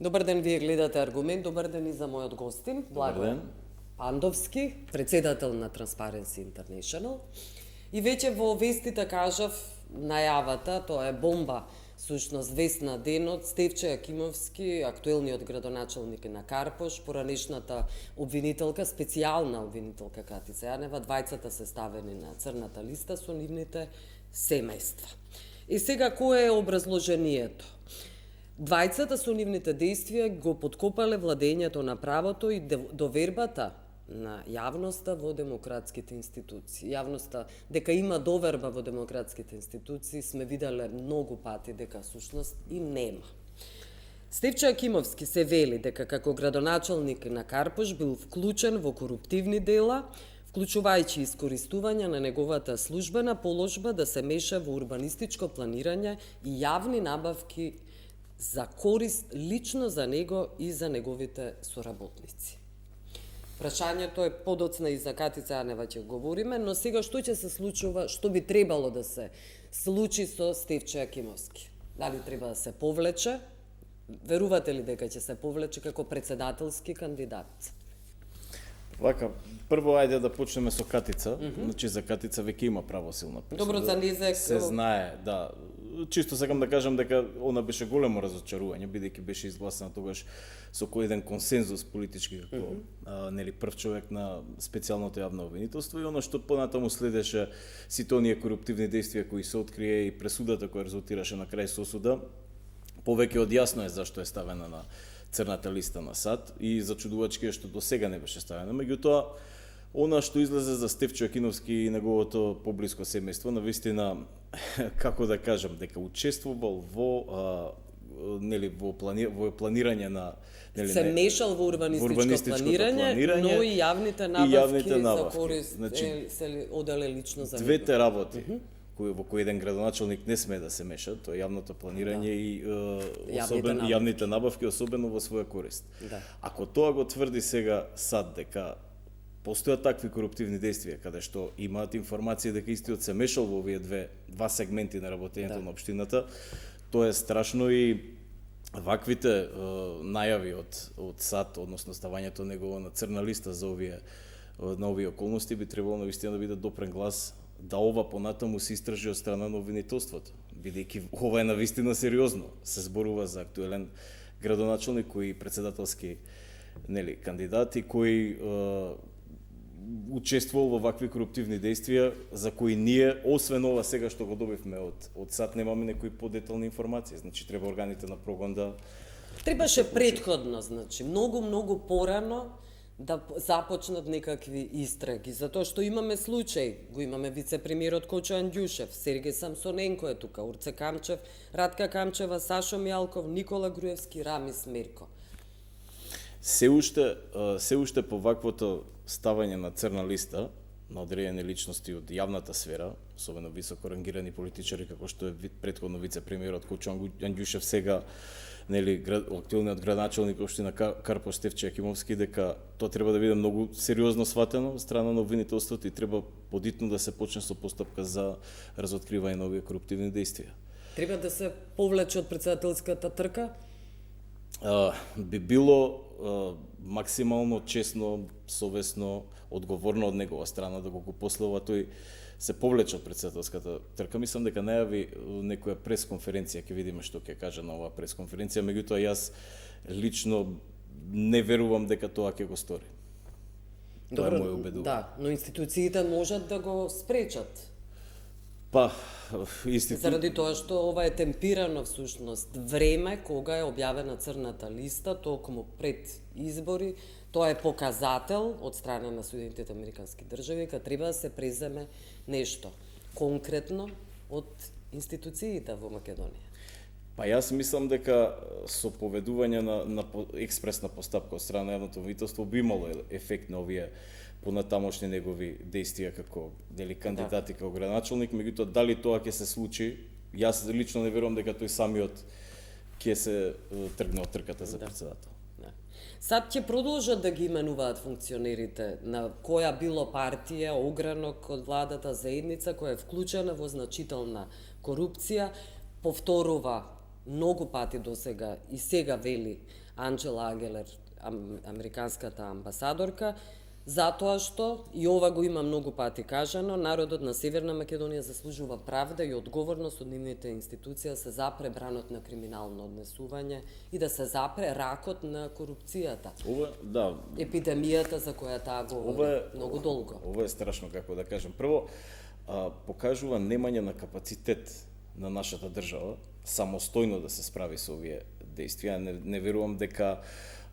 Добар ден, вие гледате Аргумент. Добар ден и за мојот гостин, Благој Пандовски, председател на Transparency International. И веќе во вестите кажав најавата, тоа е бомба, сушност вест на денот, Стефче Јакимовски, актуелниот градоначалник на Карпош, поранешната обвинителка, специјална обвинителка Катица Јанева, двајцата се ставени на црната листа со нивните семејства. И сега, кое е образложението? Двајцата со нивните действија го подкопале владењето на правото и довербата на јавноста во демократските институции. Јавноста, дека има доверба во демократските институции, сме виделе многу пати дека сушност и нема. Стефче Јакимовски се вели дека како градоначалник на Карпош бил вклучен во коруптивни дела, вклучувајќи искористување на неговата службена положба да се меша во урбанистичко планирање и јавни набавки за корист лично за него и за неговите соработници. Прашањето е подоцна и за Катица Јанева ќе говориме, но сега што ќе се случува, што би требало да се случи со Стефче Јакимовски? Дали треба да се повлече? Верувате ли дека ќе се повлече како председателски кандидат? Вака, прво ајде да почнеме со Катица. Значи за Катица веќе има правосилна пресуда. Добро, за незе се знае, да. Чисто сакам да кажам дека она беше големо разочарување, бидејќи беше изгласена тогаш со кој еден консензус политички како нели прв човек на специјалното јавно обвинителство, и оно што понатаму следеше сите оние коруптивни действија кои се открие и пресудата која резултираше на крај со суда, повеќе од јасно е зашто е ставена на црната листа на САД и зачудувачки е што до сега не беше ставена. Меѓутоа, она што излезе за Стефче Јакимовски и неговото поблиско семејство, навистина, како да кажам, дека учествувал во планирање на се мешал во урбанистичко планирање, но и јавните набавки за корист се оделе лично за него. Двете работи во кои еден градоначалник не смее да се меша, тоа е јавното планирање и јавните набавки, особено во своја корист. Ако тоа го тврди сега САД дека постојат такви коруптивни действија, каде што имаат информации дека истиот се мешал во овие два сегменти на работењето на општината, тоа е страшно и ваквите најави од САД, односно ставањето негово на црна листа за на овие околности, би требало навистина да биде допрен глас да ова понатаму се истражи од страна на обвинителството, бидејќи ова е навистина сериозно. Се зборува за актуелен градоначалник кој председателски кандидат и кој учествувал во вакви коруптивни действија за кои ние, освен ова сега што го добивме од САД, немаме некои подетални информации. Значи треба органите на прогон да требаше претходно, значи многу порано да започнат некакви истраги, затоа што имаме случај, го имаме вице-премиерот Кочо Андјушев, Сергеј Самсоненко е тука, Урце Камчев, Радка Камчева, Сашо Мјалков, Никола Груевски, Рамис Мерко. Се уште по ваквото ставање на црна листа на одредени личности од јавната сфера, особено високо рангирани политичари како што е претходно вице-премиерот Кочо Андјушев, сега актуелниот градоначалник општина Карпош Стефче Јакимовски, дека тоа треба да биде многу сериозно сватено од страна на обвинителството и треба подитно да се почне со постапка за разоткривање на овие коруптивни действија. Треба да се повлече од председателската трка? Би било максимално честно, совесно, одговорно од негова страна да го послува тој се повлече од председателската трка. Мислам дека најави некоја пресконференција, ќе видиме што ќе каже на оваа пресконференција, меѓутоа јас лично не верувам дека тоа ќе го стори. Тоа е мој убедување. Да, но институциите можат да го спречат. Заради тоа што ова е темпирано всушност време кога е објавена црната листа, токму пред избори, тоа е показател од страна на Соединетите Американски држави дека треба да се преземе нешто конкретно од институциите во Македонија. Јас мислам дека со поведување на експресна постапка од страна на јавното обвинителство би имало ефект на овие понатамошни негови действија како кандидат и како градоначалник, меѓутоа дали тоа ќе се случи, јас лично не верувам дека тој самиот ќе се тргне од трката за председател. Сад ќе продолжат да ги именуваат функционерите на која било партија, огранок од владата, заедница која е вклучена во значителна корупција, повторува многу пати до сега и сега вели Анджела Агелер, американската амбасадорка, затоа што, и ова го има многу пати кажано, народот на Северна Македонија заслужува правда и одговорност од нивните институции да се запре бранот на криминално однесување и да се запре ракот на корупцијата. Ова, да. Епидемијата за која таа говори многу долго. Ова е страшно, како да кажем. Прво, покажува немање на капацитет на нашата држава самостојно да се справи со овие действија. Не верувам дека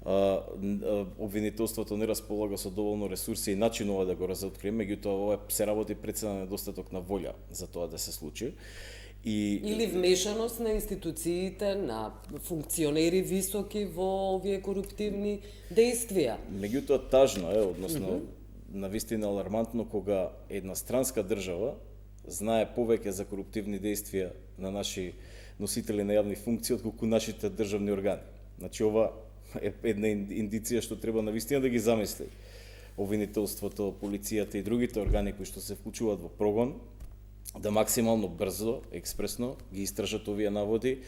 обвинителството не располага со доволно ресурси и начин ова да го разоткрие, меѓутоа ова се работи пред се на недостаток на волја за тоа да се случи. Или вмешаност на институциите, на функционери високи во овие коруптивни действија. Меѓутоа тажно е, односно навистина алармантно кога една странска држава знае повеќе за коруптивни действија на наши носители на јавни функции отколку нашите државни органи. Значи ова е една индиција што треба навистина да ги замисли обвинителството, полицијата и другите органи кои што се вклучуваат во прогон, да максимално брзо, експресно ги истражат овие наводи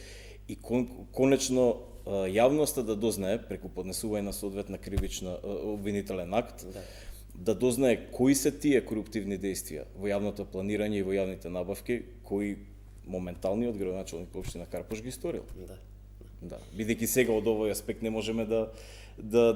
и конечно јавноста да дознае преку поднесување на соодветна кривична обвинителен акт, да дознае кои се тие коруптивни действија во јавното планирање и во јавните набавки кои моменталниот градоначалник општина Карпош ги сторил. Да, бидејќи сега од овој аспект не можеме да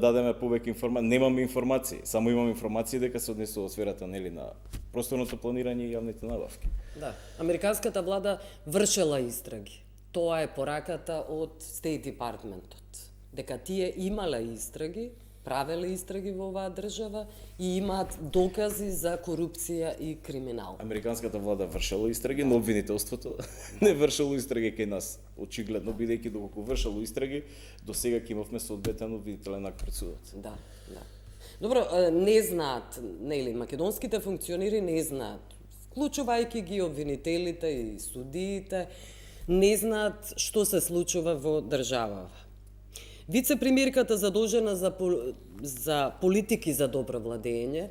дадеме повеќе информации, немаме информации, само имаме информации дека се однесува од сферата нели на просторното планирање и јавните набавки. Да, американската влада вршела истраги. Тоа е пораката од State Departmentот, дека тие имале истраги, правеле истраги во оваа држава и имаат докази за корупција и криминал. Американската влада вршела истраги, но обвинителството не вршело истраги кај нас. Очигледно, бидејќи доколку вршело истраги, до сега ќе имавме соодветен обвинителен акт пред судот. Да. Добро, не знаат, нели, македонските функционери не знаат, вклучувајќи ги обвинителите и судиите, не знаат што се случува во државава. Вице-премиерката задолжена за политики за добро владење,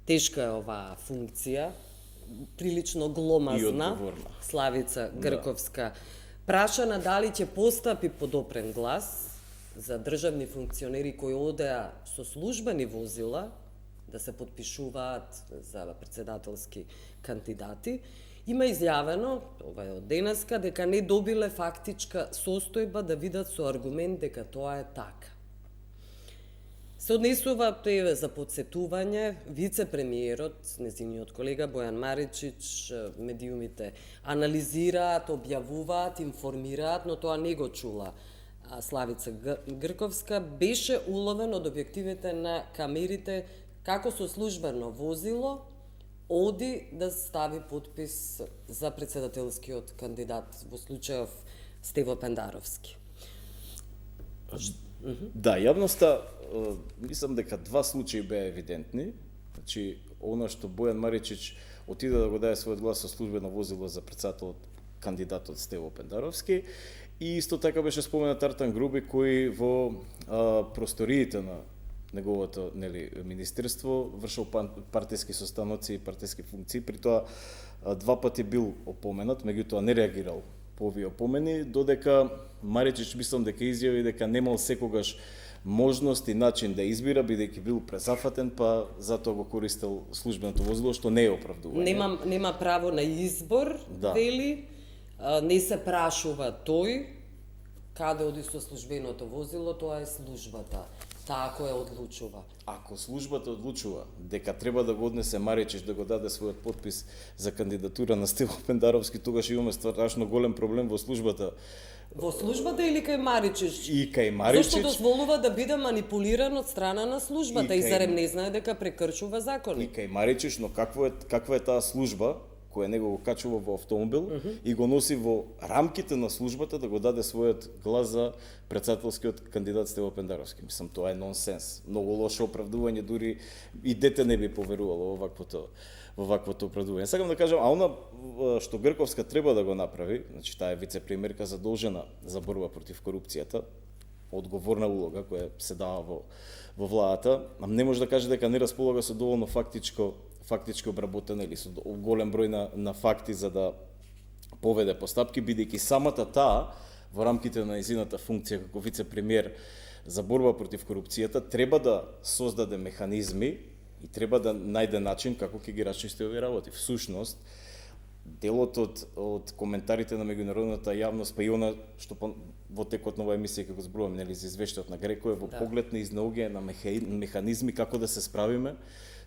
тешка е оваа функција, прилично гломазна, Славица Грковска, прашана дали ќе постапи подопрен глас за државни функционери кои одеа со службени возила да се подпишуваат за председателски кандидати, има изјавено, ова е од денеска, дека не добиле фактичка состојба да видат со аргумент дека тоа е така. Се однесува тоа за подсетување, вице-премиерот, незиниот колега Бојан Маричич, медиумите анализираат, објавуваат, информираат, но тоа не го чула Славица Грковска, беше уловен од објективите на камерите како со службено возило оди да стави подпис за председателскиот кандидат, во случајов Стево Пендаровски. Да, јавноста, мислам дека два случаи беа евидентни. Значи, она што Бојан Маричич отиде да го даде својот глас со службено возило за председателот кандидатот Стево Пендаровски, и исто така беше споменат Артан Груби, кој во просториите на неговото министерство вршил партиски состаноци и партиски функции, при тоа два пати бил опоменат, меѓутоа не реагирал по овие опомени, додека Маричич мислам дека изјави дека немал секогаш можност и начин да избира, бидејќи бил презафатен, па затоа го користел службеното возило, што не е оправдување. Нема право на избор, вели, не се прашува тој каде оди со службеното возило, тоа е службата. Таа која одлучува. Ако службата одлучува дека треба да го однесе Маричич да го даде својот подпис за кандидатура на Стево Пендаровски, тогаш имаме страшно голем проблем во службата. Во службата или кај Маричич? И кај Маричич. Зошто дозволува да биде манипулиран од страна на службата и зарем не знае дека прекршува закони? И кај Маричич, но каква е таа служба која него го качува во автомобил и го носи во рамките на службата да го даде својот глас за председателскиот кандидат Стево Пендаровски. Мислам, тоа е нонсенс. Многу лошо оправдување, дури и дете не би поверувало во ваквото оправдување. Сакам да кажам, а она што Грковска треба да го направи, значи таа е вице-премиерка задолжена за борба против корупцијата, одговорна улога која се дава во владата, не може да каже дека не располага со доволно фактички обработена или со голем број на факти за да поведе постапки, бидејќи самата таа во рамките на нејзината функција како вице-премиер за борба против корупцијата треба да создаде механизми и треба да најде начин како ќе ги расчисти овие работи. Всушност, делот од коментарите на меѓународната јавност, па и она што во текот на оваа емисија како зборуваме, нели, за извештајот на Греко, е во поглед на изнаоѓање на механизми како да се справиме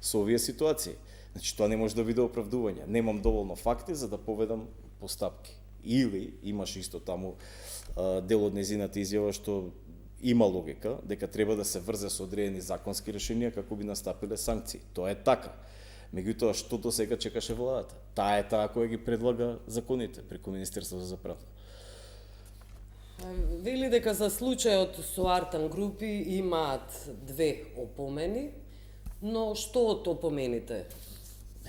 со овие ситуации. Значи, тоа не може да биде оправдување. Немам доволно факти за да поведам постапки. Или имаш исто таму дел од незината изјава што има логика дека треба да се врзе со одредени законски решенија како би настапиле санкции. Тоа е така. Меѓутоа, што до сега чекаше владата? Таа е таа која ги предлага законите преку Министерството за правда. Вели дека за случајот со Артан Групи имаат 2 опомени, но што од опомените,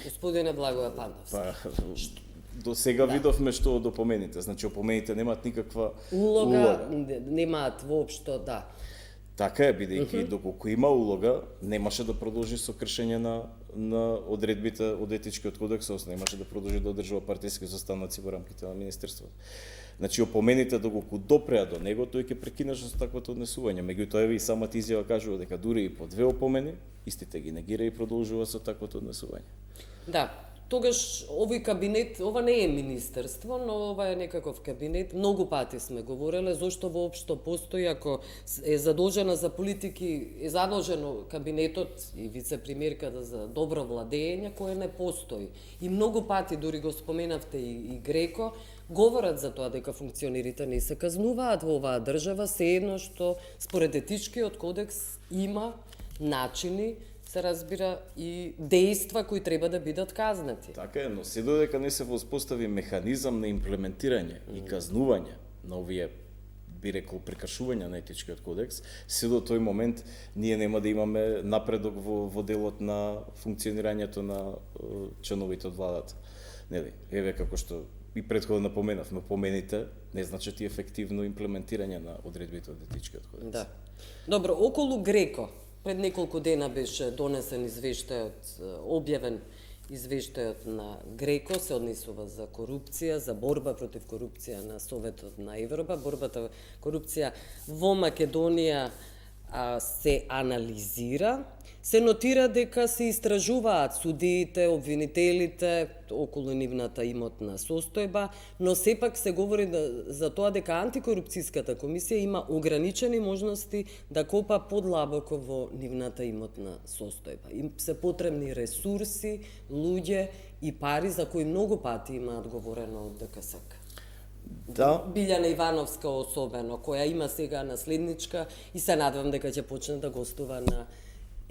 господине Благоје Пандовски? До сега видовме што од опомените. Значи, опомените немаат никаква улога. Немаат воопшто, да. Така е, бидејќи доколку има улога, немаше да продолжи со кршење на одредбите од етичкиот кодекс, немаше да продолжи да одржува партиски состаноци во рамките на Министерството. Значи, опомените доколку допреа до него, тој ќе прекинеше со таквото однесување. Меѓутоа, и самата изјава кажува дека дури и по 2 опомени, истите ги негира и продолжува со таквото однесување. Да. Тогаш овој кабинет, ова не е министерство, но ова е некаков кабинет. Многу пати сме говореле зошто воопшто постои, ако е задолжена за политики, е задолжено кабинетот и вице-премиерката за добро владење, кое не постои. И многу пати, дури го споменавте и Греко, говорат за тоа дека функционерите не се казнуваат во оваа држава, се едно што според етичкиот кодекс има начини, се разбира, и дејства кои треба да бидат казнати. Така е, но се додека не се воспостави механизам на имплементирање и казнување на овие, би рекол, прекршувања на етичкиот кодекс, се до тој момент ние нема да имаме напредок во делот на функционирањето на членовите од владата. Нели, еве како што и претходно напоменавме, помените не значат и ефективно имплементирање на одредбите од етичкиот кодекс. Да. Добро, околу Греко, пред неколку дена беше донесен извештајот, објавен извештајот на Греко, се однесува за корупција, за борба против корупција на Советот на Европа. Борбата корупција во Македонија се анализира. Се нотира дека се истражуваат судиите, обвинителите околу нивната имотна состојба, но сепак се говори за тоа дека антикорупцијската комисија има ограничени можности да копа подлабоко во нивната имотна состојба. Им се потребни ресурси, луѓе и пари за кои многу пати имаат говорено од ДКСК. Да. Билјана Ивановска особено, која има сега наследничка и се надевам дека ќе почне да гостува на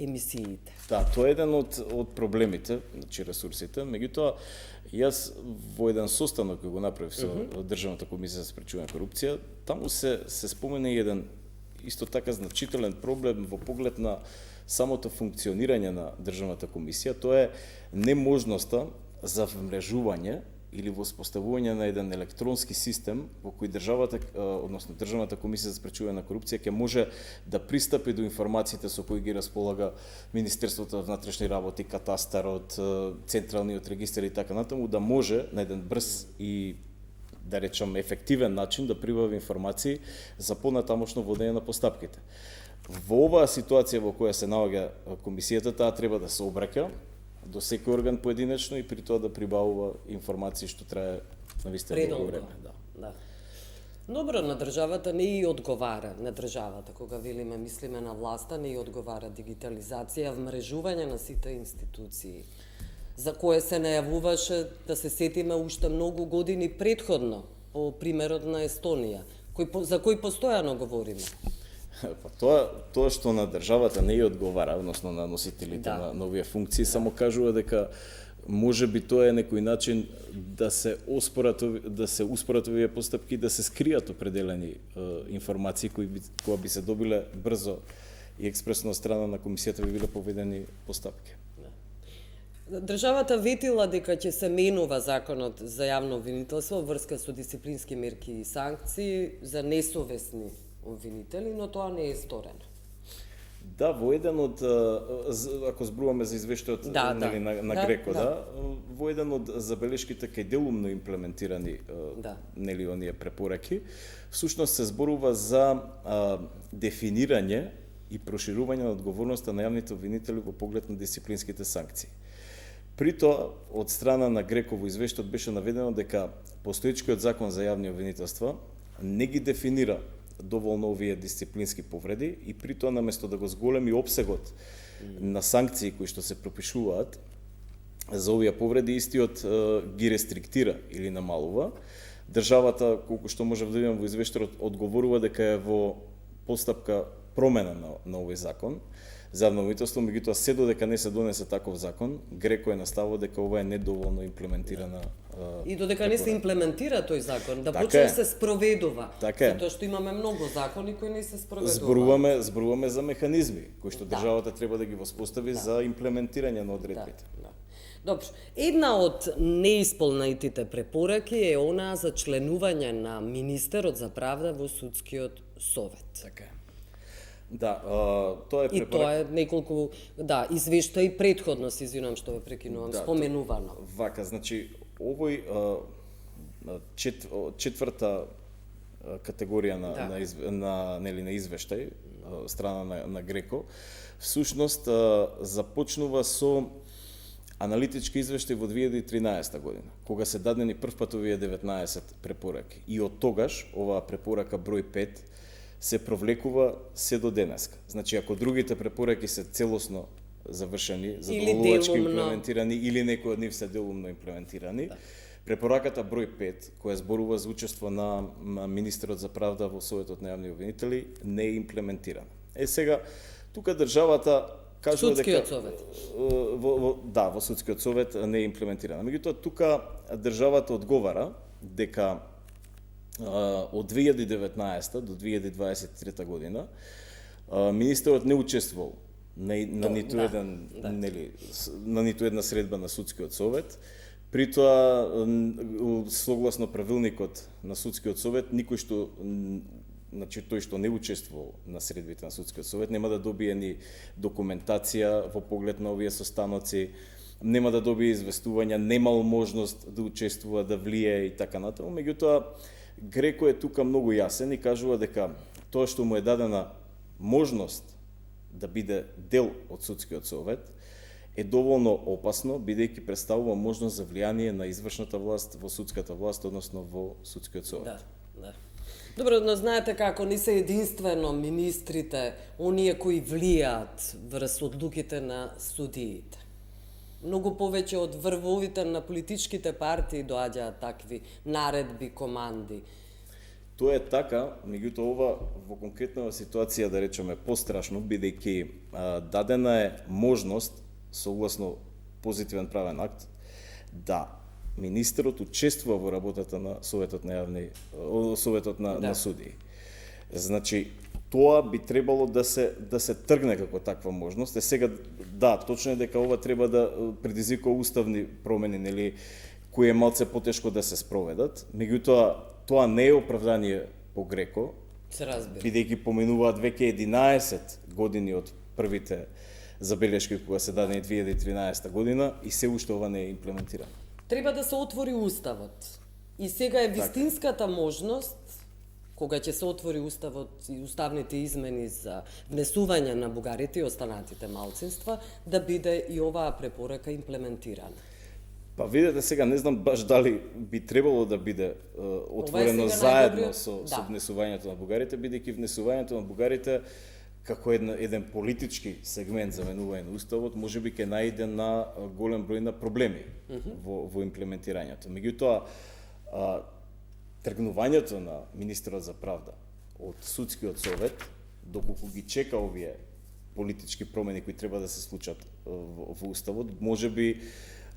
емисиите. Да, тоа е еден од проблемите, значи ресурсите. Меѓутоа, јас во еден состанок кој го направив со Државната комисија за спречување на корупција, таму се спомена и еден исто така значителен проблем во поглед на самото функционирање на Државната комисија, тоа е неможноста за вмрежување или воспоставување на еден електронски систем во кој државата, односно Државната комисија за спречување на корупција ќе може да пристапи до информациите со кои ги располага Министерството на внатрешни работи, катастарот, централниот регистар и така натаму, да може на еден брз и, да речам, ефективен начин да прибави информации за понатамошно водење на постапките. Во оваа ситуација во која се наоѓа комисијата, таа треба да се обраќа до секој орган поединечно и при тоа да прибавува информации што трае навистина долго време. Да. Добро, на државата не и одговара, на државата, кога велиме мислиме на власта, не и одговара дигитализација, вмрежување на сите институции, за кое се најавуваше, да се сетиме, уште многу години предходно, по примерот на Естонија, за кој постојано говориме. Па тоа што на државата не ја одговара, односно на носителите на овие функции, само кажува дека можеби тоа е некој начин да се успорат овие постапки, да се скријат определени информации кои би се добиле брзо и експресно од страна на комисијата, би биле поведени постапки. Државата ветила дека ќе се менува законот за јавно обвинителство врска со дисциплински мерки и санкции за несовесни обвинители, но тоа не е сторено. Да, во еден од, ако зборуваме за извештајот на Греко, во еден од забелешките кај делумно имплементирани нели оние препораки, всушност се зборува за дефинирање и проширување на одговорноста на јавните обвинители во поглед на дисциплинските санкции. При тоа, од страна на Греко во извештајот беше наведено дека постоечкиот закон за јавни обвинителства не ги дефинира доволно овие дисциплински повреди и при тоа наместо да го зголеми опсегот на санкции кои што се пропишуваат за овие повреди, истиот ги рестриктира или намалува. Државата, колку што може да видиме во извештајот, одговорува дека е во постапка промена на овој закон за јавно обвинителство, меѓутоа се додека не се донесе таков закон, Греко е наставува дека ова е недоволно имплементирана и додека не се имплементира тој закон, да почне да се спроведува. Затоа што имаме многу закони кои не се спроведуваат. Зборуваме за механизми кои што државата треба да ги воспостави за имплементирање на одредбите. Добро. Една од неисполнетите препораки е она за членување на министерот за правда во судскиот совет. Така е. Да, тоа е препорак. И тоа е неколку, извештаи претходно, се извинувам што ве прекинувам, споменувано. Вака, значи, овој четврта категорија на извештај, страна на Греко, всушност започнува со аналитички извештај во 2013 година, кога се дадени првпат овие 19 препораки. И од тогаш, оваа препорака број 5, се провлекува се до денеска. Значи, ако другите препораки се целосно завршени, задоволувачки имплементирани или некои од нив се делумно имплементирани, препораката број 5, која зборува за учество на министерот за правда во Советот на јавни обвинители, не е имплементирана. Сега, тука државата кажува дека во Судскиот совет не е имплементирана. Меѓутоа, тука државата одговара дека од 2019 до 2023 година министерот не учествувал на ниту една средба на Судскиот совет. При тоа, согласно правилникот на Судскиот совет, никој што, значи тој што не учествувал на средбите на Судскиот совет, нема да добие ни документација во поглед на овие состаноци, нема да добие известувања, немал можност да учествува, да влие и така натаму. Меѓутоа, Греко е тука многу јасен и кажува дека тоа што му е дадена можност да биде дел од Судскиот совет е доволно опасно, бидејќи представува можност за влијание на извршната власт во судската власт, односно во Судскиот совет. Да. Добро, но знаете како не се единствено министрите, оние кои влијаат врз одлуките на судиите. Многу повеќе од врвовите на политичките партии доаѓаат такви наредби, команди. Тоа е така, меѓутоа ова во конкретна ситуација, да речеме, пострашно, бидејќи дадена е можност, согласно позитивен правен акт, да министерот учествува во работата на Советот на судии. Значи, тоа би требало да се тргне како таква можност. Сега, точно е дека ова треба да предизвикува уставни промени, нели, кои е малце потешко да се спроведат. Меѓутоа, тоа не е оправдание по Греко, бидејќи поминуваат веќе 11 години од првите забелешки кога се дадени 2013 година и се уште ова не е имплементирано. Треба да се отвори уставот. И сега е вистинската можност, кога ќе се отвори уставот и уставните измени за внесување на бугарите и останатите малцинства, да биде и оваа препорака имплементирана. Па видете сега, не знам баш дали би требало да биде отворено заедно со внесувањето на бугарите, бидејќи внесувањето на бугарите како еден политички сегмент за менување на уставот, можеби ќе најде на голем број на проблеми во имплементирањето. Меѓутоа, тргнувањето на министерот за правда од Судскиот совет, доколку ги чека овие политички промени кои треба да се случат во уставот, можеби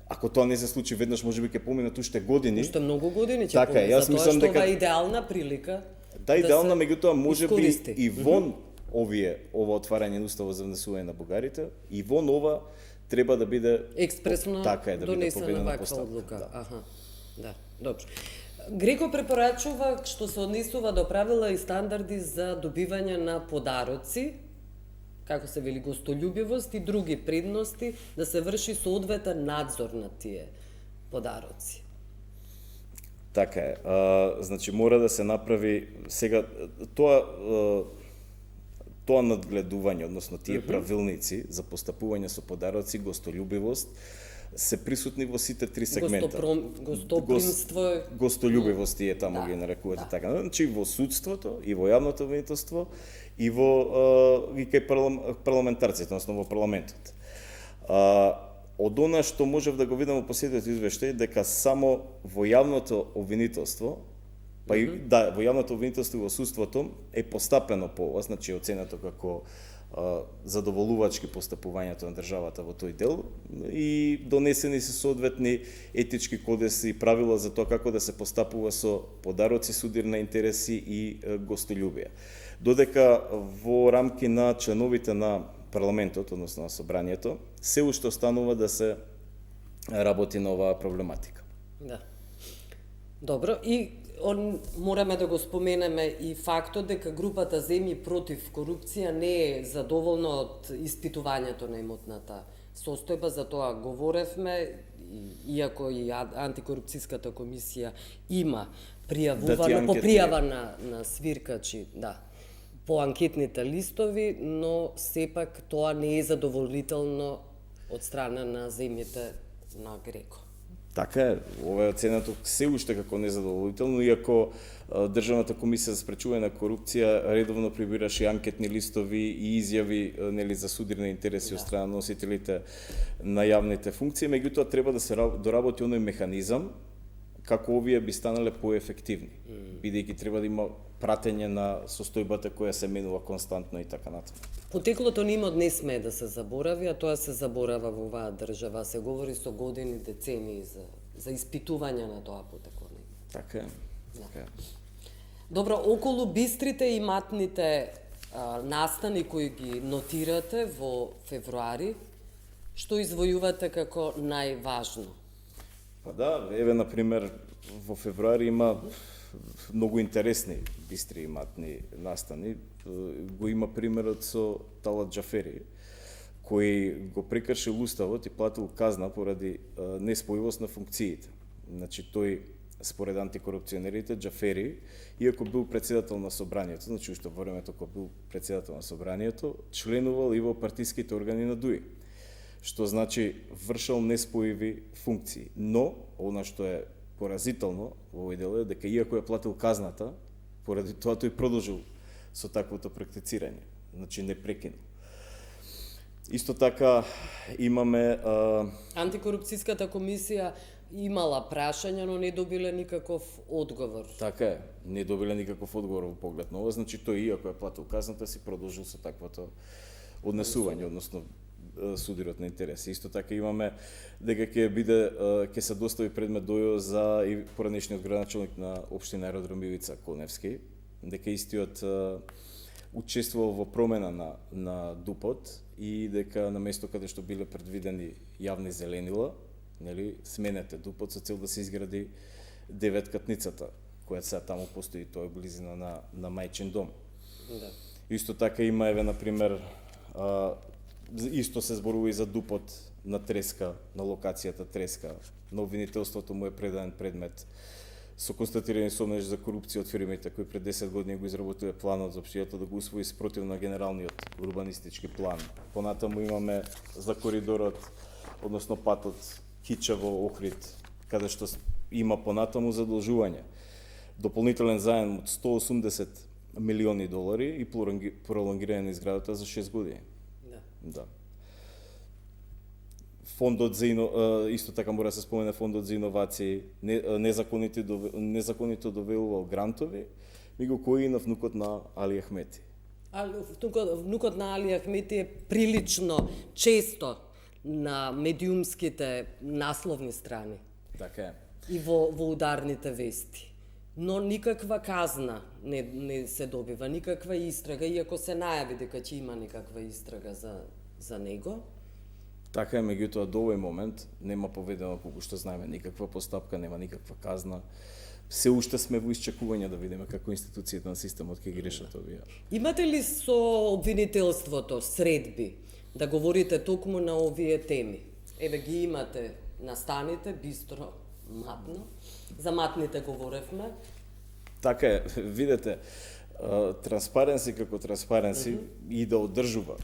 ако тоа не се случи веднаш, можеби ќе поминат уште години. Уште многу години ќе поминат, затоа што ова е идеална прилика. Да, идеална, меѓутоа можеби и вон ова отварање на уставот за внесување на бугарите, и вон ова треба да биде експресно донесена ваква одлука. Да, добро. Греко препорачува што се однесува до правила и стандарди за добивање на подароци како се вели, гостолюбивост и други предности, да се врши соодветен надзор на тие подароци. Така е. Значи мора да се направи сега тоа надгледување, односно тие правилници за постапување со подароци, гостолюбивост, се присутни во сите три сегмента. Гостопримство е... Гостолюбивост е таму ги нарекувате така. Значи во судството, и во јавното обвинителство, и кај парламентарците, односно во парламентот. Од она што можев да го видам во последниот извештај, дека само во јавното обвинителство, па и во јавното обвинителство и во судството е постапено по ова, значи оценето како задоволувачки постапувањето на државата во тој дел и донесени се соодветни етички кодекси и правила за тоа како да се постапува со подароци, судир на интереси и гостолюбие. Додека во рамки на членовите на парламентот, односно на собранието, се уште останува да се работи на оваа проблематика. Да. Добро, и мораме да го споменеме и фактот дека групата Земји против корупција не е задоволна од испитувањето на имотната состојба, за тоа говоревме, иако и антикорупцијската комисија има пријавувано, по пријава на свиркачи, да, по анкетните листови, но сепак тоа не е задоволително од страна на земјите на Греко. Така е, ова е оценето се уште како незадоволително, иако Државната комисија за спречување на корупција редовно прибираше анкетни листови и изјави за судирни интереси од страна на носителите на јавните функции, меѓутоа треба да се доработи оној механизам како овие би станале поефективни, бидејќи треба да има пратење на состојбата која се менува константно и така натаму. Потеклото на имот не смее да се заборави, а тоа се заборава во оваа држава. Се говори со години, децении за испитување на тоа потекло на имот. Така е. Така е. Добро, околу бистрите и матните настани кои ги нотирате во февруари, што извојувате како најважно? Па да, еве, например, во февруари има многу интересни бистри и матни настани. Го има примерот со Талат Џафери, кој го прекршил уставот и платил казна поради неспојивост на функциите. Значи, тој, според антикорупционерите, Џафери, иако бил председател на собранието, значи уште во времето кога бил председател на собранието, членувал и во партиските органи на ДУИ, што значи вршал неспојиви функции. Но, она што е поразително во овој дел е дека иако е платил казната, поради тоа тој продолжил со таквото практицирање, значи не прекинал. Исто така имаме Антикорупцијската комисија имала прашања, но не добиле никаков одговор. Така е, не добиле никаков одговор во поглед на ова, значи тој иако е платил казната си продолжил со таквото однесување, односно судирот на интереси. Исто така имаме дека ќе се достави предмет дојо за и поранешниот градоначалник на општина Аеродром Ивица Коневски, дека истиот учествувал во промена на ДУПот и дека на место каде што биле предвидени јавни зеленила, сменете ДУПот со цел да се изгради деветкатницата, која сега таму постои, тоа е близина на мајчин дом. Да. Исто така има, еве, например, исто се зборува и за ДУПот на Треска, на локацијата Треска. На обвинителството му е предаден предмет со констатирани сомнеж за корупција од фирмите кои пред 10 години го изработиле планот за општината да го усвои спротив на генералниот урбанистички план. Понатаму имаме за коридорот, односно патот Кичево-Охрид, каде што има понатаму задолжување. Дополнителен заем од $180 милиони и пролонгирање на изградата за 6 години. Да. Фондот за исто така мора да се спомене фондот за иновации, незаконито довелувал грантови, меѓу кои и на внукот на Али Ахмети. Внукот на Али Ахмети е прилично често на медиумските насловни страни. Така е. И во ударните вести. Но никаква казна не се добива, никаква истрага, иако се најави дека ќе има никаква истрага за него. Така е, меѓутоа до овој момент нема поведено, колку што знаеме, никаква постапка, нема никаква казна. Се уште сме во исчекување да видиме како институциите на системот ќе ги решат овие. Имате ли со обвинителството средби да говорите токму на овие теми? Еве ги имате настаните, бистро, матно. За матните говоревме. Така е, видете, транспаренси како транспаренси и да одржува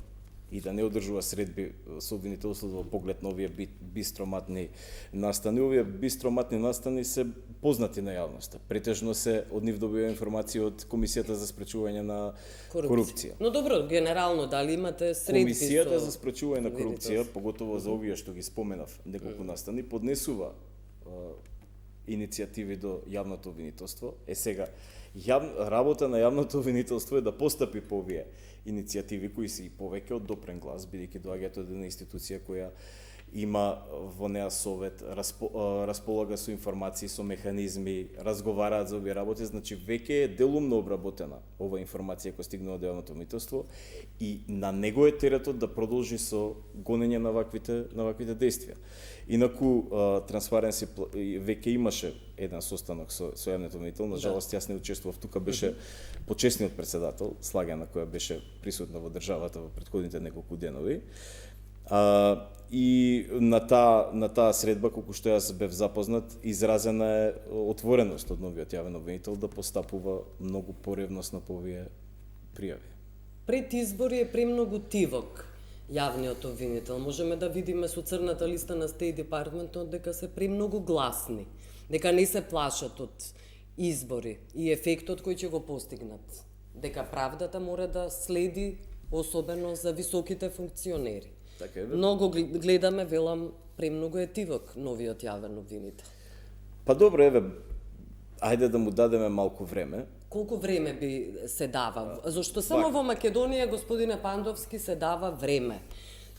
и да не одржува средби со обвинителството во поглед на овие бистроматни настани. Овие бистроматни настани се познати на јавноста. Претежно се од нив добива информации од Комисијата за спречување на корупција. Но добро, генерално, дали имате средби Комисијата за спречување на корупција, поготово за овие што ги споменав, неколку настани, поднесува иницијативи до јавното обвинителство. Сега, работа на јавното обвинителство е да постапи по овие иницијативи кои се и повеќе од допрен глас, бидејќи доаѓаат од една институција која има во неа совет, располага со информации, со механизми, разговараат за овие работи, значи веќе е делумно обработена ова информација која стигнува до јавното обвинителство и на него е теретот да продолжи со гонење на ваквите действија. Инаку Транспаренси веќе имаше еден состанок со јавниот обвинител, на жалост јас не учествував, тука беше почесниот председател, Слагена, која беше присутна во државата во претходните неколку денови. И на таа средба, колку што јас бев запознат, изразена е отвореност од новиот јавен обвинител да постапува многу поревносно по овие пријави. Пред избори е премногу тивок јавниот обвинител. Можеме да видиме со црната листа на State Department дека се премногу гласни, дека не се плашат од избори и ефектот кој ќе го постигнат, дека правдата мора да следи, особено за високите функционери. Така е, Многу гледаме, велам, премногу е тивок новиот јавен обвинител. Па добро, еве, ајде да му дадеме малку време. Колку време би се дава? Зошто само во Македонија, господине Пандовски, се дава време.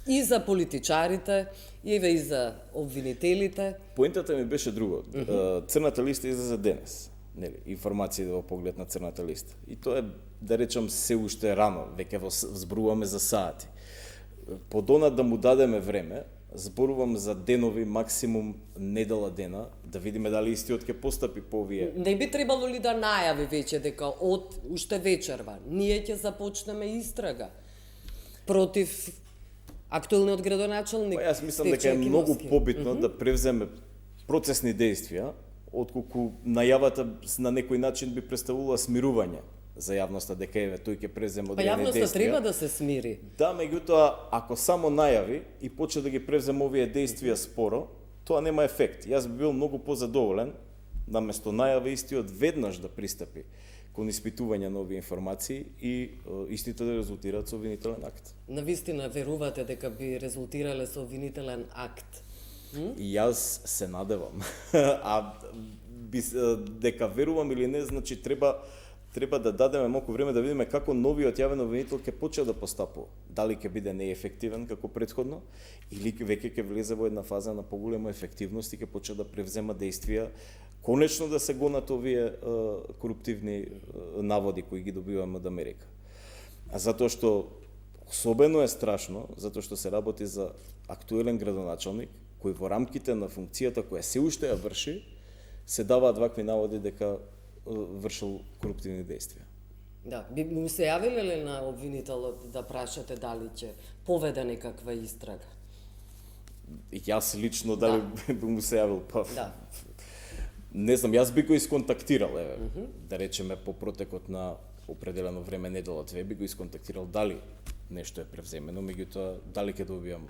И за политичарите, и за обвинителите. Поентата ми беше друго. Црната листа излезе денес. Нели, информации во поглед на црната листа. И тоа е, да речам, се уште рано, веќе зборуваме за сати. Подона да му дадеме време, зборувам за денови, максимум недела дена, да видиме дали истиот ќе постапи по овие. Не би требало ли да најави веќе дека од уште вечерва ние ќе започнеме истрага против актуелниот градоначалник? Па јас мислам дека е многу побитно да превземе процесни действија, отколку најавата на некој начин би представувала смирување за јавноста, дека еве тој ќе преземе одредени действија. Па јавноста треба да се смири. Да, меѓутоа, ако само најави и почне да ги преземе овие действија споро, тоа нема ефект. Јас би бил многу позадоволен, наместо најави истиот веднаш да пристапи кон испитување на овие информации и истите да резултираат со обвинителен акт. Навистина верувате дека би резултирале со обвинителен акт? И јас се надевам. Дека верувам или не, значи треба да дадеме малку време да видиме како новиот јавен обвинител ќе почне да постапува. Дали ќе биде неефективен како претходно или веќе ќе влезе во една фаза на поголема ефективност и ќе почне да превзема действија, конечно да се гонат овие коруптивни наводи кои ги добиваме од Америка. Затоа што особено е страшно, затоа што се работи за актуелен градоначалник кој во рамките на функцијата која се уште ја врши, се даваат вакви наводи дека вршил коруптивни действија. Да, би му се јавиле ли на обвинителот да прашате дали ќе поведе некаква истрага? Јас лично дали би му се јавил, па да. Не знам, јас би го исконтактирал, еве, да речеме по протекот на определено време, недела две, би го исконтактирал дали нешто е превземено, меѓутоа дали ќе добијам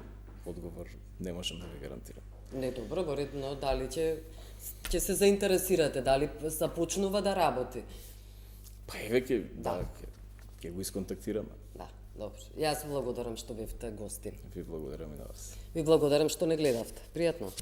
одговор, не можам да ви гарантирам. Не, добро, веројатно дали ќе се заинтересирате, дали започнува да работи. Па еве ќе го исконтактираме. Да, добро. Јас благодарам што бевте гостин. Ви благодарам и на вас. Ви благодарам што не гледавте. Пријатно.